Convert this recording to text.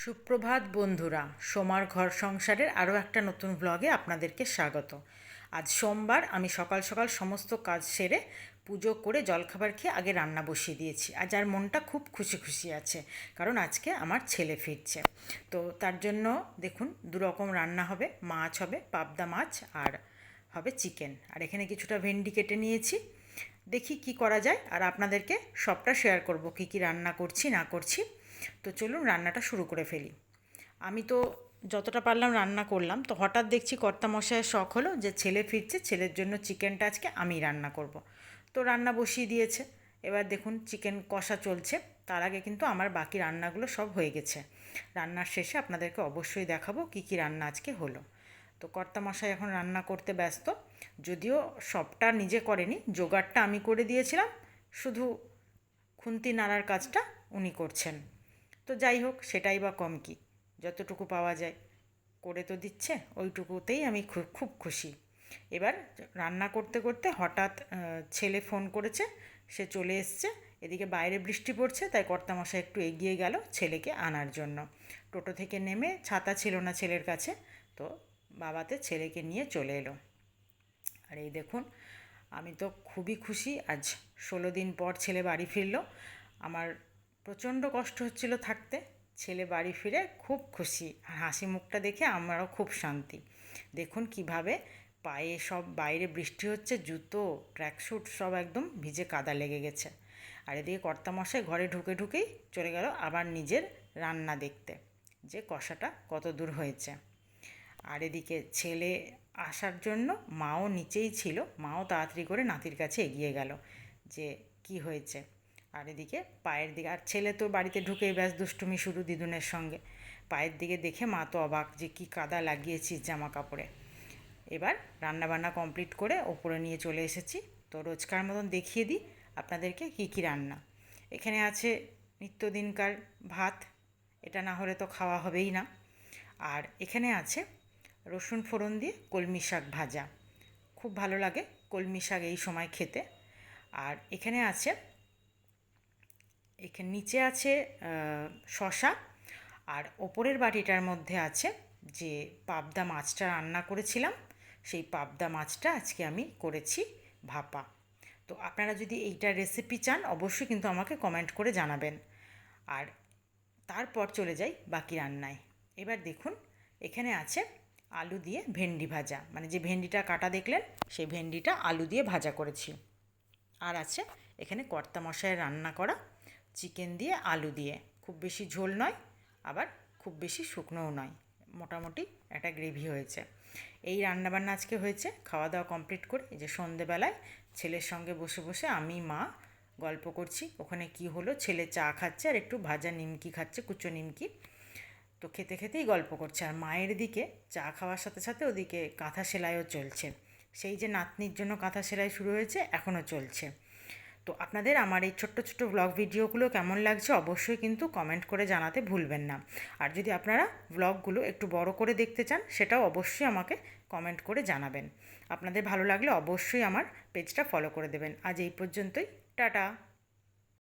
সুপ্রভাত বন্ধুরা, সোমার ঘর সংসারের আরও একটা নতুন ব্লগে আপনাদেরকে স্বাগত। আজ সোমবার, আমি সকাল সকাল সমস্ত কাজ সেরে পুজো করে জলখাবার খেয়ে আগে রান্না বসিয়ে দিয়েছি। আজ আর মনটা খুব খুশি খুশি আছে, কারণ আজকে আমার ছেলে ফিরছে। তো তার জন্য দেখুন, দুরকম রান্না হবে, মাছ হবে, পাবদা মাছ, আর হবে চিকেন। আর এখানে কিছুটা ভেন্ডি কেটে নিয়েছি। দেখি কি করা যায়, আর আপনাদেরকে সবটা শেয়ার করব, কি কি রান্না করছি না করছি। তো চলুন রান্নাটা শুরু করে ফেলি। আমি তো যতটা পারলাম রান্না করলাম, তো হঠাৎ দেখছি কর্তামশাইয়ের শখ হলো যে ছেলে ফিরছে, ছেলের জন্য চিকেনটা আজকে আমি রান্না করব। তো রান্না বসিয়ে দিয়েছে। এবার দেখুন চিকেন কষা চলছে। তার আগে কিন্তু আমার বাকি রান্নাগুলো সব হয়ে গেছে। রান্নার শেষে আপনাদেরকে অবশ্যই দেখাবো কি কি রান্না আজকে হলো। তো কর্তামশাই এখন রান্না করতে ব্যস্ত। যদিও সবটা নিজে করেনি, জোগাড়টা আমি করে দিয়েছিলাম, শুধু খুন্তি নাড়ার কাজটা উনি করছেন। তো যাই হোক, সেটাই বা কম কি, যতটুকু পাওয়া যায় করে তো দিচ্ছে, ওইটুকুতেই আমি খুব খুশি। এবার রান্না করতে করতে হঠাৎ ছেলে ফোন করেছে, সে চলে এসছে। এদিকে বাইরে বৃষ্টি পড়ছে, তাই কর্তামশাই একটু এগিয়ে গেল ছেলেকে আনার জন্য। টোটো থেকে নেমে, ছাতা ছিল না ছেলের কাছে, তো বাবাতে ছেলেকে নিয়ে চলে এলো। আর এই দেখুন, আমি তো খুবই খুশি। আজ 16 দিন পর ছেলে বাড়ি ফিরল। আমার প্রচণ্ড কষ্ট হচ্ছিল থাকতে, ছেলে বাড়ি ফিরে খুব খুশি, আর হাসি মুখটা দেখে আমারও খুব শান্তি। দেখুন কিভাবে পায়ে সব, বাইরে বৃষ্টি হচ্ছে, জুতো ট্র্যাকস্যুট সব একদম ভিজে কাদা লেগে গেছে। আর এদিকে কর্তামশাই ঘরে ঢুকে ঢুকেই চলে গেল আবার নিজের রান্না দেখতে, যে কষাটা কত দূর হয়েছে। আর এদিকে ছেলে আসার জন্য মাও নিচেই ছিল, মাও তাড়াতাড়ি করে নাতির কাছে এগিয়ে গেল যে কি হয়েছে। আর এদিকে পায়ের দিকে, আর ছেলে তো বাড়িতে ঢুকেই ব্যাস দুষ্টুমি শুরু দিদুনের সঙ্গে। পায়ের দিকে দেখে মা তো অবাক, যে কি কাদা লাগিয়েছিস জামা কাপড়ে। এবার রান্নাবান্না কমপ্লিট করে ওপরে নিয়ে চলে এসেছি। তো রোজকার মতন দেখিয়ে দিই আপনাদেরকে কি কি রান্না। এখানে আছে নিত্যদিনকার ভাত, এটা না হলে তো খাওয়া হবেই না। আর এখানে আছে রসুন ফোড়ন দিয়ে কলমি শাক ভাজা, খুব ভালো লাগে কলমি শাক এই সময় খেতে। আর এখানে আছে, এখানে নিচে আছে শশা, আর ওপরের বাটিটার মধ্যে আছে যে পাবদা মাছটা রান্না করেছিলাম, সেই পাবদা মাছটা আজকে আমি করেছি ভাপা। তো আপনারা যদি এইটার রেসিপি চান, অবশ্যই কিন্তু আমাকে কমেন্ট করে জানাবেন। আর তারপর চলে যাই বাকি রান্নায়। এবার দেখুন, এখানে আছে আলু দিয়ে ভেন্ডি ভাজা, মানে যে ভেন্ডিটা কাটা দেখলেন, সেই ভেন্ডিটা আলু দিয়ে ভাজা করেছি। আর আছে এখানে কর্তামশাইয়ের রান্না করা চিকেন দিয়ে আলু দিয়ে, খুব বেশি ঝোল নয়, আবার খুব বেশি শুকনোও নয়, মোটামুটি একটা গ্রেভি হয়েছে। এই রান্নাবান্না আজকে হয়েছে। খাওয়া দাওয়া কমপ্লিট করে এই যে সন্ধেবেলায় ছেলের সঙ্গে বসে বসে আমি মা গল্প করছি। ওখানে কি হলো, ছেলে চা খাচ্ছে আর একটু ভাজা নিমকি খাচ্ছে, কুচো নিমকি। তো খেতে খেতেই গল্প করছে। আর মায়ের দিকে চা খাওয়ার সাথে সাথে ওদিকে কাঁথা সেলাইও চলছে। সেই যে নাতনির জন্য কাঁথা সেলাই শুরু হয়েছে, এখনও চলছে। তো আপনাদের আমার এই ছোট্ট ছোট্ট ব্লগ ভিডিওগুলো কেমন লাগছে অবশ্যই কিন্তু কমেন্ট করে জানাতে ভুলবেন না। আর যদি আপনারা ব্লগগুলো একটু বড় করে দেখতে চান, সেটাও অবশ্যই আমাকে কমেন্ট করে জানাবেন। আপনাদের ভালো লাগলে অবশ্যই আমার পেজটা ফলো করে দেবেন। আজ এই পর্যন্তই, টাটা।